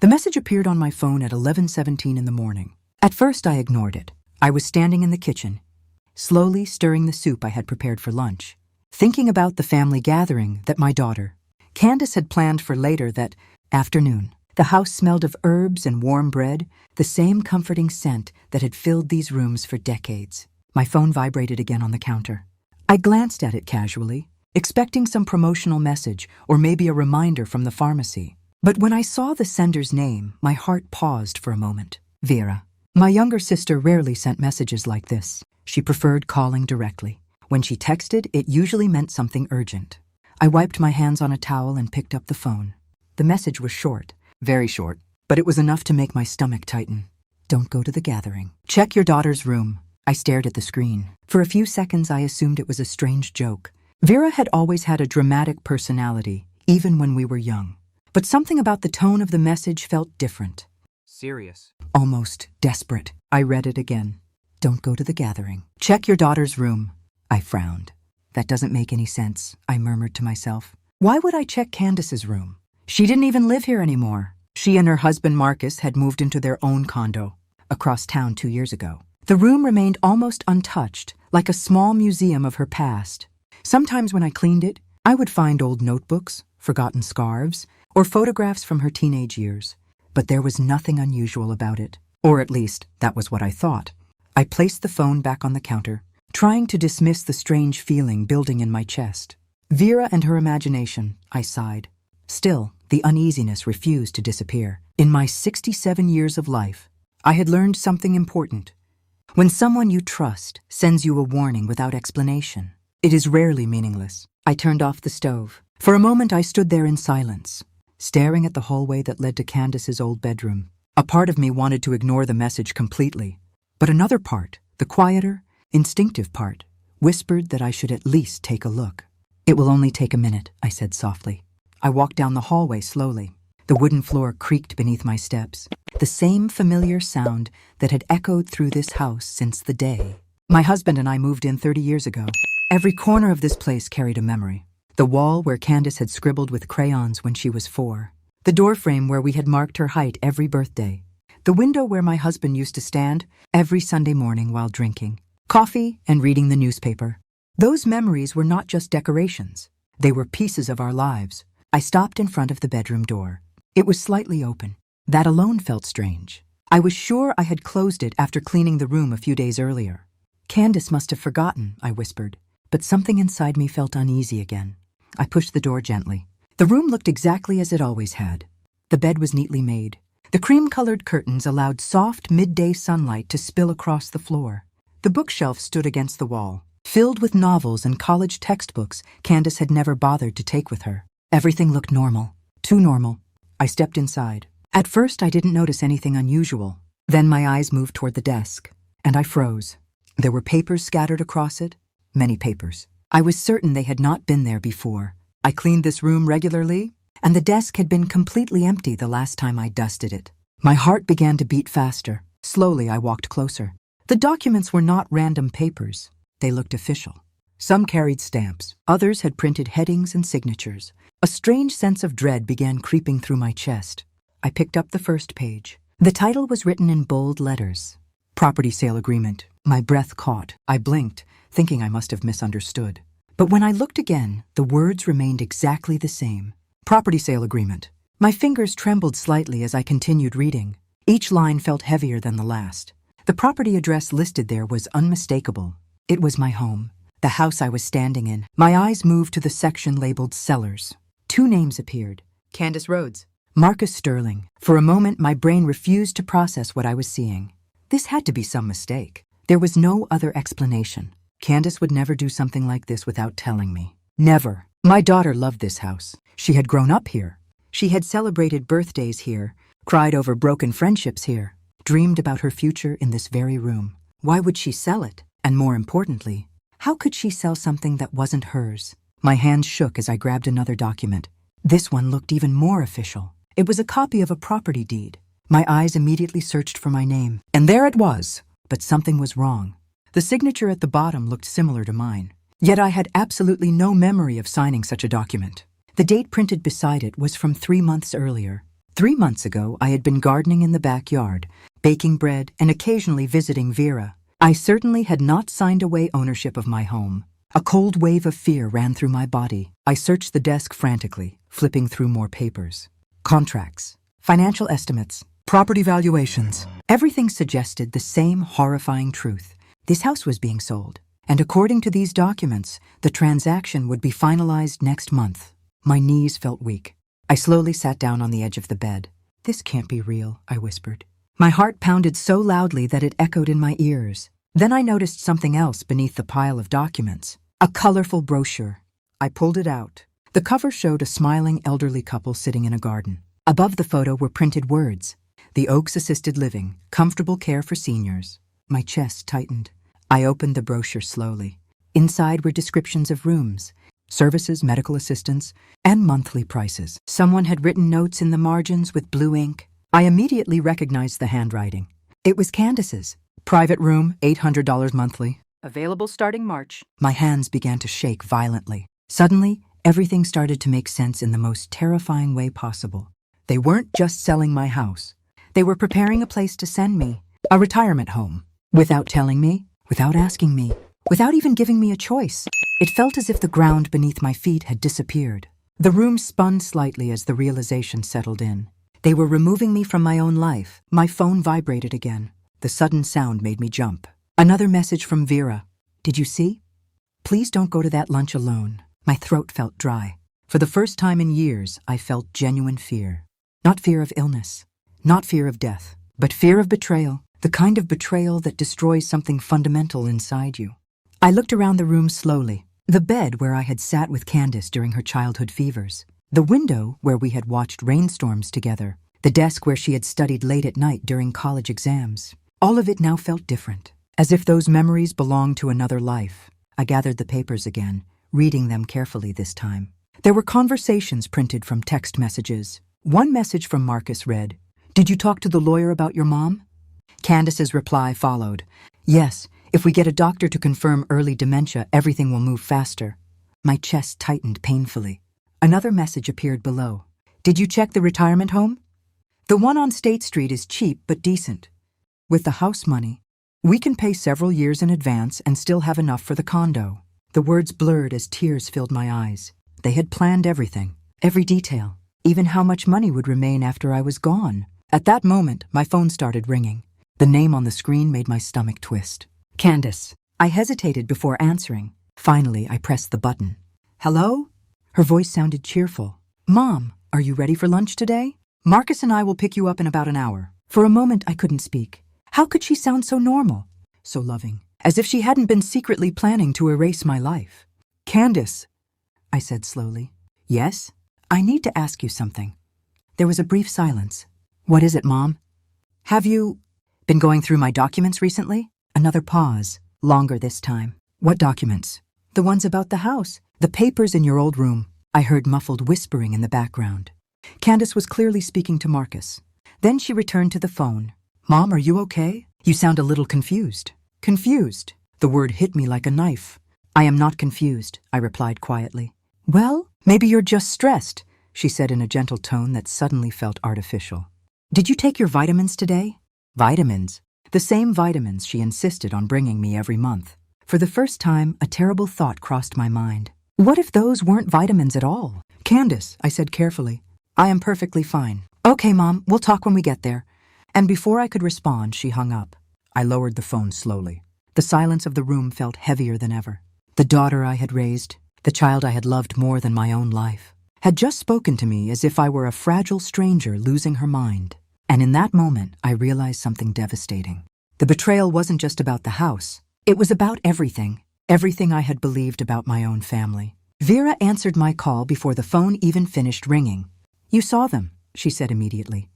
The message appeared on my phone at 11:17 in the morning. At first I ignored it. I was standing in the kitchen, slowly stirring the soup I had prepared for lunch, thinking about the family gathering that my daughter, Candace, had planned for later that afternoon. The house smelled of herbs and warm bread, the same comforting scent that had filled these rooms for decades. My phone vibrated again on the counter. I glanced at it casually, expecting some promotional message or maybe a reminder from the pharmacy. But when I saw the sender's name, my heart paused for a moment. Vera. My younger sister rarely sent messages like this. She preferred calling directly. When she texted, it usually meant something urgent. I wiped my hands on a towel and picked up the phone. The message was short, very short, but it was enough to make my stomach tighten. Don't go to the gathering. Check your daughter's room. I stared at the screen. For a few seconds, I assumed it was a strange joke. Vera had always had a dramatic personality, even when we were young. But something about the tone of the message felt different. Serious. Almost desperate. I read it again. Don't go to the gathering. Check your daughter's room. I frowned. That doesn't make any sense, I murmured to myself. Why would I check Candace's room? She didn't even live here anymore. She and her husband Marcus had moved into their own condo, across town 2 years ago. The room remained almost untouched, like a small museum of her past. Sometimes when I cleaned it, I would find old notebooks, forgotten scarves, or photographs from her teenage years. But there was nothing unusual about it, or at least that was what I thought. I placed the phone back on the counter, trying to dismiss the strange feeling building in my chest. Vera and her imagination, I sighed. Still, the uneasiness refused to disappear. In my 67 years of life, I had learned something important. When someone you trust sends you a warning without explanation, it is rarely meaningless. I turned off the stove. For a moment I stood there in silence, staring at the hallway that led to Candace's old bedroom. A part of me wanted to ignore the message completely, but another part, the quieter, instinctive part, whispered that I should at least take a look. It will only take a minute, I said softly. I walked down the hallway slowly. The wooden floor creaked beneath my steps, the same familiar sound that had echoed through this house since the day my husband and I moved in 30 years ago. Every corner of this place carried a memory. The wall where Candace had scribbled with crayons when she was 4. The doorframe where we had marked her height every birthday. The window where my husband used to stand every Sunday morning while drinking coffee and reading the newspaper. Those memories were not just decorations. They were pieces of our lives. I stopped in front of the bedroom door. It was slightly open. That alone felt strange. I was sure I had closed it after cleaning the room a few days earlier. Candace must have forgotten, I whispered, but something inside me felt uneasy again. I pushed the door gently. The room looked exactly as it always had. The bed was neatly made. The cream-colored curtains allowed soft midday sunlight to spill across the floor. The bookshelf stood against the wall, filled with novels and college textbooks Candace had never bothered to take with her. Everything looked normal. Too normal. I stepped inside. At first, I didn't notice anything unusual. Then my eyes moved toward the desk, and I froze. There were papers scattered across it. Many papers. I was certain they had not been there before. I cleaned this room regularly, and the desk had been completely empty the last time I dusted it. My heart began to beat faster. Slowly, I walked closer. The documents were not random papers. They looked official. Some carried stamps. Others had printed headings and signatures. A strange sense of dread began creeping through my chest. I picked up the first page. The title was written in bold letters. Property sale agreement. My breath caught. I blinked, thinking I must have misunderstood. But when I looked again, the words remained exactly the same. Property sale agreement. My fingers trembled slightly as I continued reading. Each line felt heavier than the last. The property address listed there was unmistakable. It was my home, the house I was standing in. My eyes moved to the section labeled Sellers. 2 names appeared. Candace Rhodes. Marcus Sterling. For a moment, my brain refused to process what I was seeing. This had to be some mistake. There was no other explanation. Candace would never do something like this without telling me. Never. My daughter loved this house. She had grown up here. She had celebrated birthdays here, cried over broken friendships here, dreamed about her future in this very room. Why would she sell it? And more importantly, how could she sell something that wasn't hers? My hands shook as I grabbed another document. This one looked even more official. It was a copy of a property deed. My eyes immediately searched for my name. And there it was. But something was wrong. The signature at the bottom looked similar to mine. Yet I had absolutely no memory of signing such a document. The date printed beside it was from 3 months earlier. 3 months ago, I had been gardening in the backyard, baking bread, and occasionally visiting Vera. I certainly had not signed away ownership of my home. A cold wave of fear ran through my body. I searched the desk frantically, flipping through more papers. Contracts, financial estimates, property valuations. Everything suggested the same horrifying truth. This house was being sold, and according to these documents, the transaction would be finalized next month. My knees felt weak. I slowly sat down on the edge of the bed. "This can't be real," I whispered. My heart pounded so loudly that it echoed in my ears. Then I noticed something else beneath the pile of documents. A colorful brochure. I pulled it out. The cover showed a smiling elderly couple sitting in a garden. Above the photo were printed words: "The Oaks Assisted Living, comfortable care for seniors." My chest tightened. I opened the brochure slowly. Inside were descriptions of rooms, services, medical assistance, and monthly prices. Someone had written notes in the margins with blue ink. I immediately recognized the handwriting. It was Candace's. Private room, $800 monthly. Available starting March. My hands began to shake violently. Suddenly, everything started to make sense in the most terrifying way possible. They weren't just selling my house. They were preparing a place to send me, a retirement home. Without telling me, without asking me, without even giving me a choice. It felt as if the ground beneath my feet had disappeared. The room spun slightly as the realization settled in. They were removing me from my own life. My phone vibrated again. The sudden sound made me jump. Another message from Vera. "Did you see? Please don't go to that lunch alone." My throat felt dry. For the first time in years, I felt genuine fear. Not fear of illness, not fear of death, but fear of betrayal, the kind of betrayal that destroys something fundamental inside you. I looked around the room slowly. The bed where I had sat with Candace during her childhood fevers. The window where we had watched rainstorms together. The desk where she had studied late at night during college exams. All of it now felt different, as if those memories belonged to another life. I gathered the papers again, reading them carefully this time. There were conversations printed from text messages. One message from Marcus read, "Did you talk to the lawyer about your mom?" Candace's reply followed, "Yes, if we get a doctor to confirm early dementia, everything will move faster." My chest tightened painfully. Another message appeared below. "Did you check the retirement home? The one on State Street is cheap but decent. With the house money, we can pay several years in advance and still have enough for the condo." The words blurred as tears filled my eyes. They had planned everything, every detail, even how much money would remain after I was gone. At that moment, my phone started ringing. The name on the screen made my stomach twist. "Candace." I hesitated before answering. Finally, I pressed the button. "Hello?" Her voice sounded cheerful. "Mom, are you ready for lunch today? Marcus and I will pick you up in about an hour." For a moment, I couldn't speak. How could she sound so normal, so loving, as if she hadn't been secretly planning to erase my life? "Candace," I said slowly. "Yes? I need to ask you something." There was a brief silence. "What is it, Mom?" "Have you been going through my documents recently?" Another pause, longer this time. "What documents?" "The ones about the house. The papers in your old room." I heard muffled whispering in the background. Candace was clearly speaking to Marcus. Then she returned to the phone. "Mom, are you okay? You sound a little confused." "Confused?" The word hit me like a knife. "I am not confused," I replied quietly. "Well, maybe you're just stressed," she said in a gentle tone that suddenly felt artificial. "Did you take your vitamins today?" Vitamins? The same vitamins she insisted on bringing me every month. For the first time, a terrible thought crossed my mind. What if those weren't vitamins at all? "Candace," I said carefully, "I am perfectly fine." "Okay, Mom, we'll talk when we get there." And before I could respond, she hung up. I lowered the phone slowly. The silence of the room felt heavier than ever. The daughter I had raised, the child I had loved more than my own life, had just spoken to me as if I were a fragile stranger losing her mind. And in that moment, I realized something devastating. The betrayal wasn't just about the house. It was about everything I had believed about my own family. Vera answered my call before the phone even finished ringing. "You saw them," she said immediately.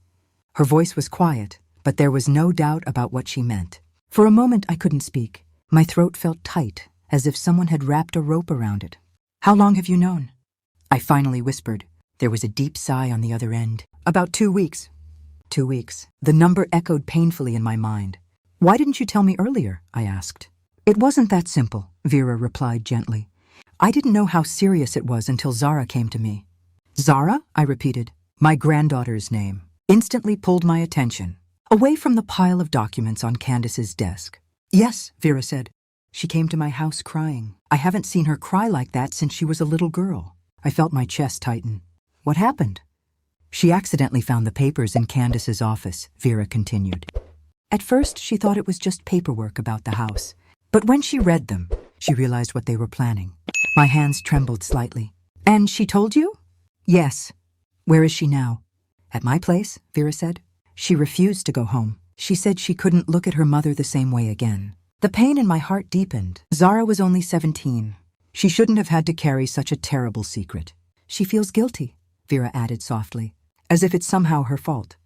Her voice was quiet, but there was no doubt about what she meant. For a moment, I couldn't speak. My throat felt tight, as if someone had wrapped a rope around it. "How long have you known?" I finally whispered. There was a deep sigh on the other end. "About 2 weeks." 2 weeks. The number echoed painfully in my mind. "Why didn't you tell me earlier?" I asked. "It wasn't that simple," Vera replied gently. "I didn't know how serious it was until Zara came to me." "Zara?" I repeated. "My granddaughter's name." instantly pulled my attention, away from the pile of documents on Candace's desk. Yes, Vera said. She came to my house crying. I haven't seen her cry like that since she was a little girl. I felt my chest tighten. What happened? She accidentally found the papers in Candace's office, Vera continued. At first, she thought it was just paperwork about the house. But when she read them, she realized what they were planning. My hands trembled slightly. And she told you? Yes. Where is she now? At my place, Vera said. She refused to go home. She said she couldn't look at her mother the same way again. The pain in my heart deepened. Zara was only 17. She shouldn't have had to carry such a terrible secret. She feels guilty, Vera added softly, as if it's somehow her fault.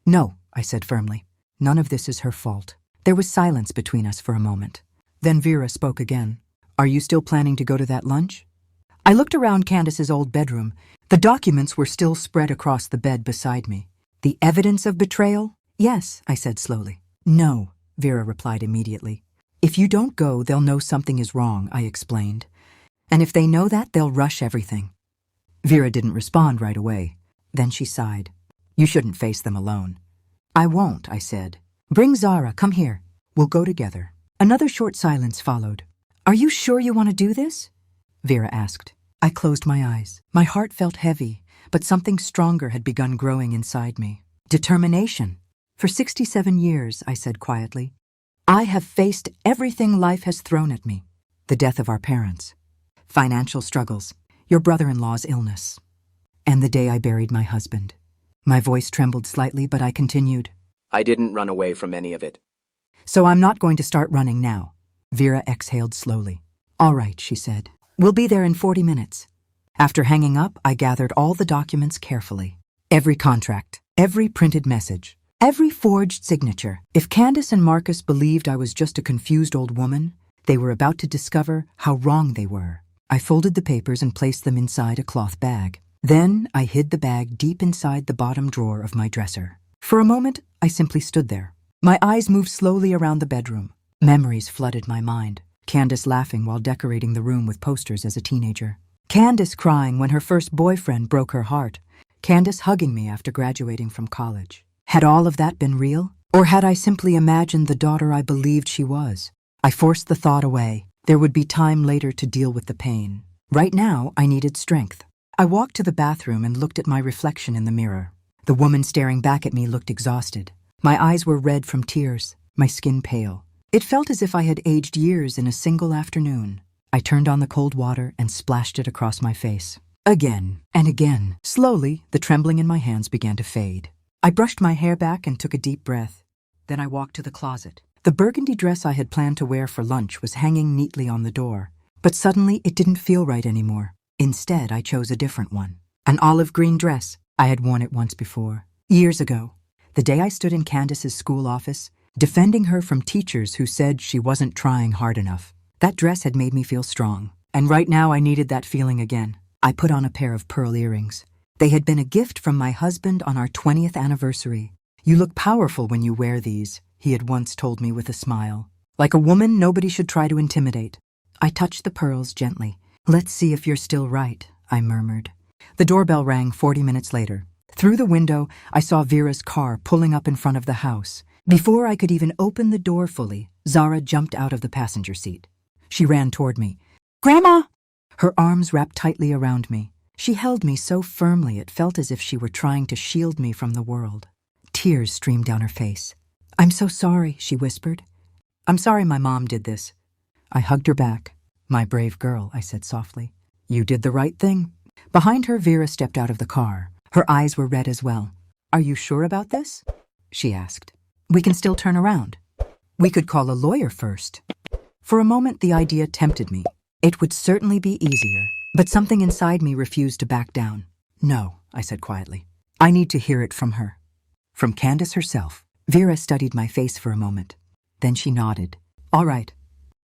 No, I said firmly. None of this is her fault. There was silence between us for a moment. Then Vera spoke again. Are you still planning to go to that lunch? I looked around Candace's old bedroom. The documents were still spread across the bed beside me. The evidence of betrayal? Yes, I said slowly. No, Vera replied immediately. If you don't go, they'll know something is wrong, I explained. And if they know that, they'll rush everything. Vera didn't respond right away. Then she sighed. You shouldn't face them alone. I won't, I said. Bring Zara, come here. We'll go together. Another short silence followed. Are you sure you want to do this? Vera asked. I closed my eyes. My heart felt heavy, but something stronger had begun growing inside me. Determination. For 67 years, I said quietly, I have faced everything life has thrown at me. The death of our parents, financial struggles, your brother-in-law's illness, and the day I buried my husband. My voice trembled slightly, but I continued. I didn't run away from any of it. So I'm not going to start running now. Vera exhaled slowly. All right, she said. We'll be there in 40 minutes. After hanging up, I gathered all the documents carefully. Every contract, every printed message, every forged signature. If Candace and Marcus believed I was just a confused old woman, they were about to discover how wrong they were. I folded the papers and placed them inside a cloth bag. Then I hid the bag deep inside the bottom drawer of my dresser. For a moment, I simply stood there. My eyes moved slowly around the bedroom. Memories flooded my mind. Candace laughing while decorating the room with posters as a teenager. Candace crying when her first boyfriend broke her heart. Candace hugging me after graduating from college. Had all of that been real? Or had I simply imagined the daughter I believed she was? I forced the thought away. There would be time later to deal with the pain. Right now, I needed strength. I walked to the bathroom and looked at my reflection in the mirror. The woman staring back at me looked exhausted. My eyes were red from tears, my skin pale. It felt as if I had aged years in a single afternoon. I turned on the cold water and splashed it across my face. Again and again. Slowly, the trembling in my hands began to fade. I brushed my hair back and took a deep breath. Then I walked to the closet. The burgundy dress I had planned to wear for lunch was hanging neatly on the door. But suddenly, it didn't feel right anymore. Instead, I chose a different one. An olive green dress. I had worn it once before. Years ago. The day I stood in Candace's school office, defending her from teachers who said she wasn't trying hard enough. That dress had made me feel strong. And right now, I needed that feeling again. I put on a pair of pearl earrings. They had been a gift from my husband on our 20th anniversary. You look powerful when you wear these, he had once told me with a smile. Like a woman, nobody should try to intimidate. I touched the pearls gently. Let's see if you're still right, I murmured. The doorbell rang 40 minutes later. Through the window, I saw Vera's car pulling up in front of the house. Before I could even open the door fully, Zara jumped out of the passenger seat. She ran toward me. Grandma! Her arms wrapped tightly around me. She held me so firmly it felt as if she were trying to shield me from the world. Tears streamed down her face. I'm so sorry, she whispered. I'm sorry my mom did this. I hugged her back. My brave girl, I said softly. You did the right thing. Behind her, Vera stepped out of the car. Her eyes were red as well. Are you sure about this? She asked. We can still turn around. We could call a lawyer first. For a moment, the idea tempted me. It would certainly be easier. But something inside me refused to back down. No, I said quietly. I need to hear it from her. From Candace herself. Vera studied my face for a moment. Then she nodded. All right.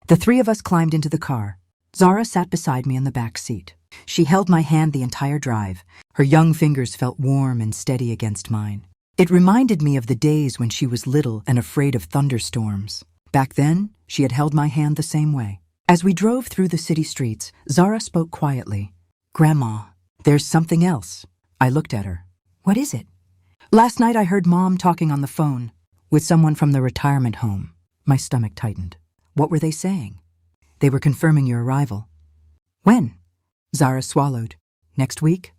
The three of us climbed into the car. Zara sat beside me in the back seat. She held my hand the entire drive. Her young fingers felt warm and steady against mine. It reminded me of the days when she was little and afraid of thunderstorms. Back then, she had held my hand the same way. As we drove through the city streets, Zara spoke quietly. Grandma, there's something else. I looked at her. What is it? Last night I heard Mom talking on the phone with someone from the retirement home. My stomach tightened. What were they saying? They were confirming your arrival. When? Zara swallowed. Next week?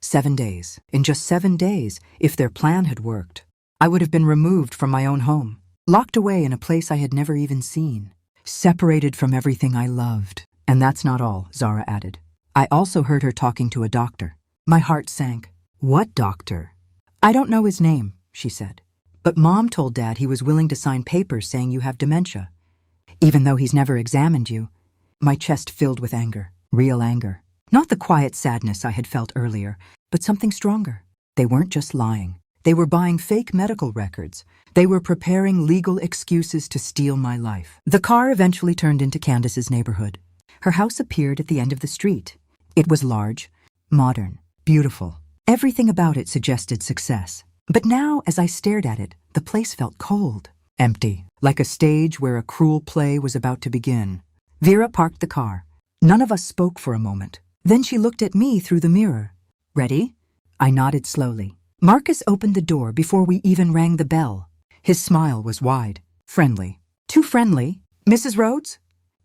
7 days. In just 7 days, if their plan had worked, I would have been removed from my own home, locked away in a place I had never even seen, separated from everything I loved. And that's not all, Zara added. I also heard her talking to a doctor. My heart sank. What doctor? I don't know his name, she said. But Mom told Dad he was willing to sign papers saying you have dementia, even though he's never examined you. My chest filled with anger, real anger. Not the quiet sadness I had felt earlier, but something stronger. They weren't just lying. They were buying fake medical records. They were preparing legal excuses to steal my life. The car eventually turned into Candace's neighborhood. Her house appeared at the end of the street. It was large, modern, beautiful. Everything about it suggested success. But now, as I stared at it, the place felt cold, empty, like a stage where a cruel play was about to begin. Vera parked the car. None of us spoke for a moment. Then she looked at me through the mirror. Ready? I nodded slowly. Marcus opened the door before we even rang the bell. His smile was wide, friendly. Too friendly. Mrs. Rhodes?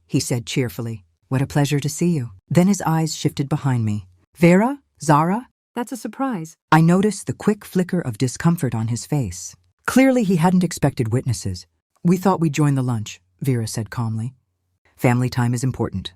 He said cheerfully. What a pleasure to see you. Then his eyes shifted behind me. Vera? Zara? That's a surprise. I noticed the quick flicker of discomfort on his face. Clearly he hadn't expected witnesses. We thought we'd join the lunch, Vera said calmly. Family time is important.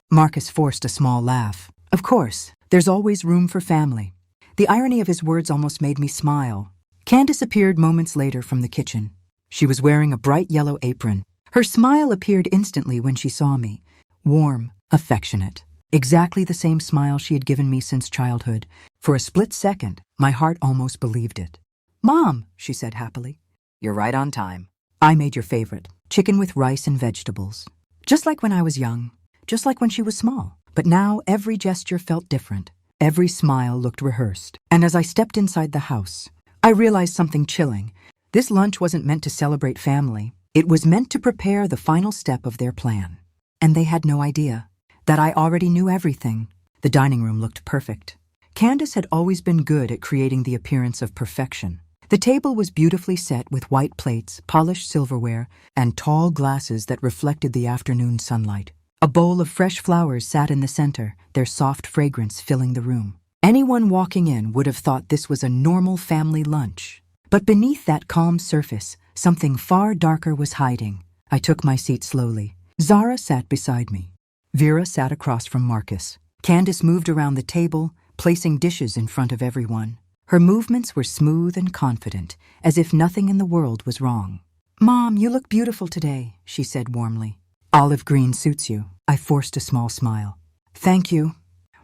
Marcus forced a small laugh. Of course, there's always room for family. The irony of his words almost made me smile. Candace appeared moments later from the kitchen. She was wearing a bright yellow apron. Her smile appeared instantly when she saw me. Warm, affectionate. Exactly the same smile she had given me since childhood. For a split second, my heart almost believed it. Mom, she said happily. You're right on time. I made your favorite, chicken with rice and vegetables. Just like when I was young, just like when she was small. But now every gesture felt different. Every smile looked rehearsed. And as I stepped inside the house, I realized something chilling. This lunch wasn't meant to celebrate family. It was meant to prepare the final step of their plan. And they had no idea that I already knew everything. The dining room looked perfect. Candace had always been good at creating the appearance of perfection. The table was beautifully set with white plates, polished silverware, and tall glasses that reflected the afternoon sunlight. A bowl of fresh flowers sat in the center, their soft fragrance filling the room. Anyone walking in would have thought this was a normal family lunch. But beneath that calm surface, something far darker was hiding. I took my seat slowly. Zara sat beside me. Vera sat across from Marcus. Candace moved around the table, placing dishes in front of everyone. Her movements were smooth and confident, as if nothing in the world was wrong. Mom, you look beautiful today, she said warmly. Olive green suits you. I forced a small smile. Thank you.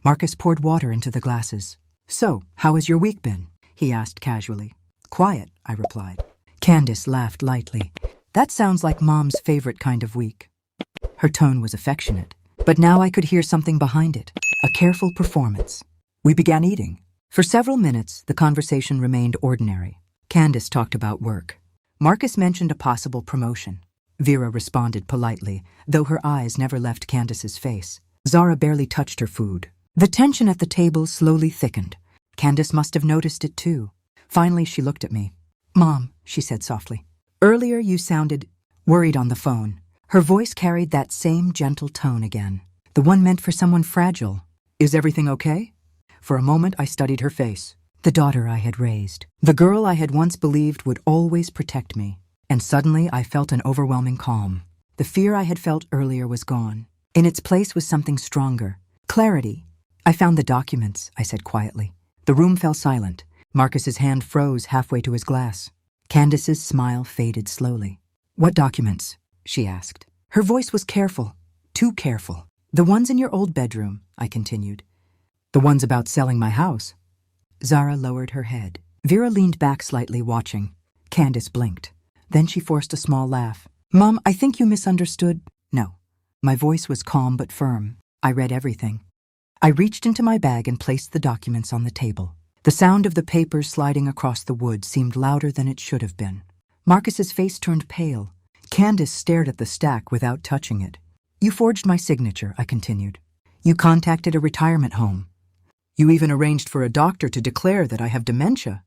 Marcus poured water into the glasses. So, how has your week been? He asked casually. Quiet, I replied. Candace laughed lightly. That sounds like Mom's favorite kind of week. Her tone was affectionate, but now I could hear something behind it, a careful performance. We began eating. For several minutes, the conversation remained ordinary. Candace talked about work. Marcus mentioned a possible promotion. Vera responded politely, though her eyes never left Candace's face. Zara barely touched her food. The tension at the table slowly thickened. Candace must have noticed it too. Finally, she looked at me. Mom, she said softly. Earlier you sounded worried on the phone. Her voice carried that same gentle tone again, the one meant for someone fragile. Is everything okay? For a moment, I studied her face. The daughter I had raised. The girl I had once believed would always protect me. And suddenly, I felt an overwhelming calm. The fear I had felt earlier was gone. In its place was something stronger. Clarity. I found the documents, I said quietly. The room fell silent. Marcus's hand froze halfway to his glass. Candace's smile faded slowly. What documents? She asked. Her voice was careful. Too careful. The ones in your old bedroom, I continued. The ones about selling my house. Zara lowered her head. Vera leaned back slightly, watching. Candace blinked. Then she forced a small laugh. Mom, I think you misunderstood. No. My voice was calm but firm. I read everything. I reached into my bag and placed the documents on the table. The sound of the papers sliding across the wood seemed louder than it should have been. Marcus's face turned pale. Candace stared at the stack without touching it. You forged my signature, I continued. You contacted a retirement home. You even arranged for a doctor to declare that I have dementia.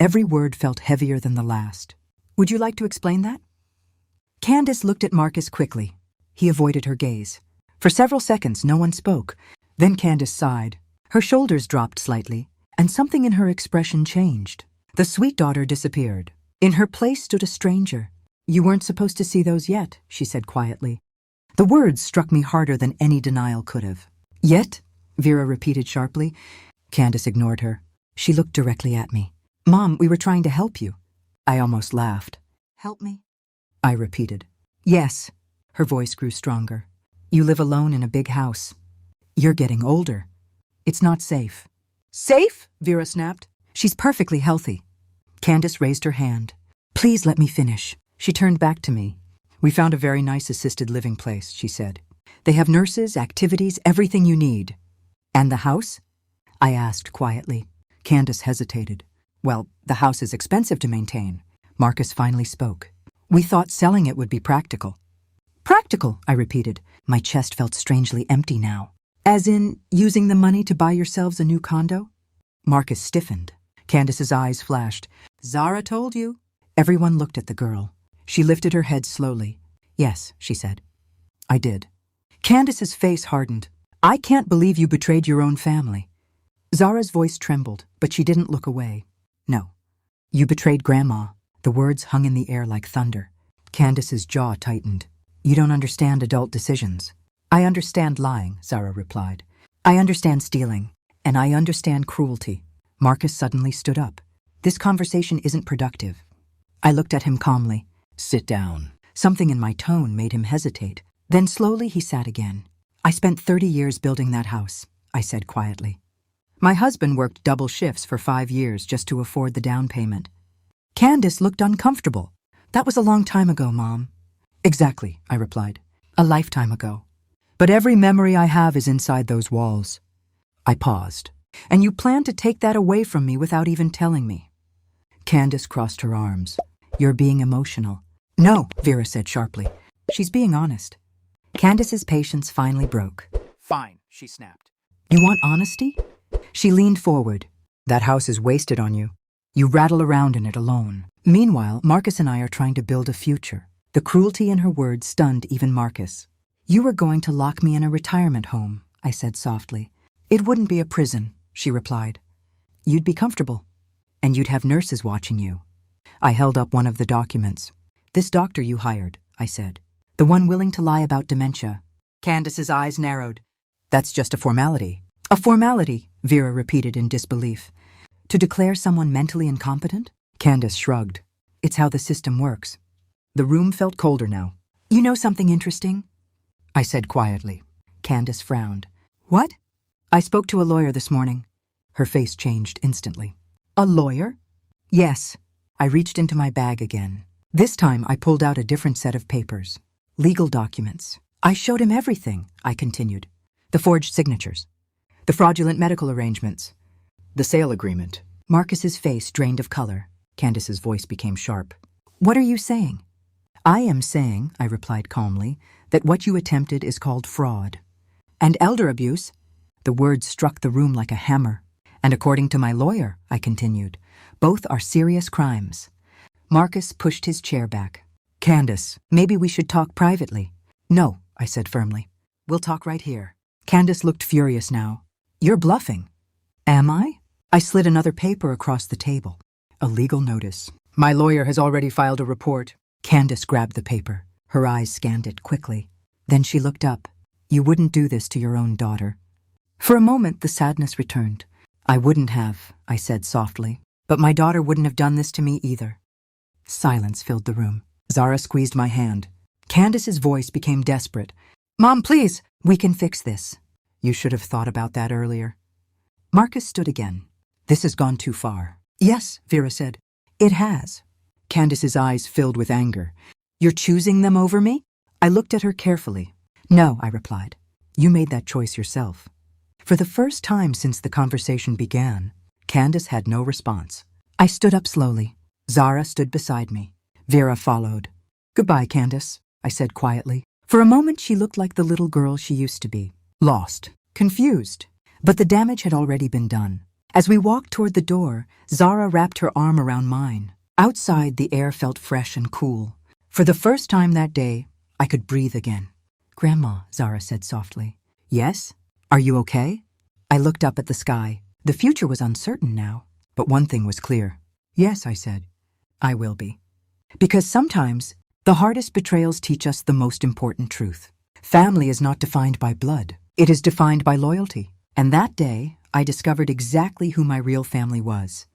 Every word felt heavier than the last. Would you like to explain that? Candace looked at Marcus quickly. He avoided her gaze. For several seconds, no one spoke. Then Candace sighed. Her shoulders dropped slightly, and something in her expression changed. The sweet daughter disappeared. In her place stood a stranger. You weren't supposed to see those yet, she said quietly. The words struck me harder than any denial could have. Yet? Vera repeated sharply. Candace ignored her. She looked directly at me. Mom, we were trying to help you. I almost laughed. Help me? I repeated. Yes. Her voice grew stronger. You live alone in a big house. You're getting older. It's not safe. Safe? Vera snapped. She's perfectly healthy. Candace raised her hand. Please let me finish. She turned back to me. We found a very nice assisted living place, she said. They have nurses, activities, everything you need. And the house? I asked quietly. Candace hesitated. Well, the house is expensive to maintain. Marcus finally spoke. We thought selling it would be practical. Practical, I repeated. My chest felt strangely empty now. As in, using the money to buy yourselves a new condo? Marcus stiffened. Candace's eyes flashed. Zara told you. Everyone looked at the girl. She lifted her head slowly. Yes, she said. I did. Candace's face hardened. I can't believe you betrayed your own family. Zara's voice trembled, but she didn't look away. No. You betrayed Grandma. The words hung in the air like thunder. Candace's jaw tightened. You don't understand adult decisions. I understand lying, Zara replied. I understand stealing, and I understand cruelty. Marcus suddenly stood up. This conversation isn't productive. I looked at him calmly. Sit down. Something in my tone made him hesitate. Then slowly he sat again. I spent 30 years building that house, I said quietly. My husband worked double shifts for 5 years just to afford the down payment. Candace looked uncomfortable. That was a long time ago, Mom. Exactly, I replied. A lifetime ago. But every memory I have is inside those walls. I paused. And you plan to take that away from me without even telling me. Candace crossed her arms. You're being emotional. No, Vera said sharply. She's being honest. Candace's patience finally broke. Fine, she snapped. You want honesty? She leaned forward. That house is wasted on you. You rattle around in it alone. Meanwhile, Marcus and I are trying to build a future. The cruelty in her words stunned even Marcus. You were going to lock me in a retirement home, I said softly. It wouldn't be a prison, she replied. You'd be comfortable, and you'd have nurses watching you. I held up one of the documents. This doctor you hired, I said. The one willing to lie about dementia. Candace's eyes narrowed. That's just a formality. A formality, Vera repeated in disbelief. To declare someone mentally incompetent? Candace shrugged. It's how the system works. The room felt colder now. You know something interesting? I said quietly. Candace frowned. What? I spoke to a lawyer this morning. Her face changed instantly. A lawyer? Yes. I reached into my bag again. This time I pulled out a different set of papers. Legal documents. I showed him everything, I continued. The forged signatures. The fraudulent medical arrangements. The sale agreement. Marcus's face drained of color. Candace's voice became sharp. What are you saying? I am saying, I replied calmly, that what you attempted is called fraud. And elder abuse? The words struck the room like a hammer. And according to my lawyer, I continued, both are serious crimes. Marcus pushed his chair back. Candace, maybe we should talk privately. No, I said firmly. We'll talk right here. Candace looked furious now. You're bluffing. Am I? I slid another paper across the table. A legal notice. My lawyer has already filed a report. Candace grabbed the paper. Her eyes scanned it quickly. Then she looked up. You wouldn't do this to your own daughter. For a moment, the sadness returned. I wouldn't have, I said softly. But my daughter wouldn't have done this to me either. Silence filled the room. Zara squeezed my hand. Candace's voice became desperate. Mom, please, we can fix this. You should have thought about that earlier. Marcus stood again. This has gone too far. Yes, Vera said. It has. Candace's eyes filled with anger. You're choosing them over me? I looked at her carefully. No, I replied. You made that choice yourself. For the first time since the conversation began, Candace had no response. I stood up slowly. Zara stood beside me. Vera followed. Goodbye, Candace, I said quietly. For a moment she looked like the little girl she used to be. Lost, confused. But the damage had already been done. As we walked toward the door, Zara wrapped her arm around mine. Outside, the air felt fresh and cool. For the first time that day, I could breathe again. "Grandma," Zara said softly. "Yes? Are you okay?" I looked up at the sky. The future was uncertain now, but one thing was clear. "Yes," I said. "I will be." Because sometimes, the hardest betrayals teach us the most important truth. Family is not defined by blood. It is defined by loyalty. And that day, I discovered exactly who my real family was.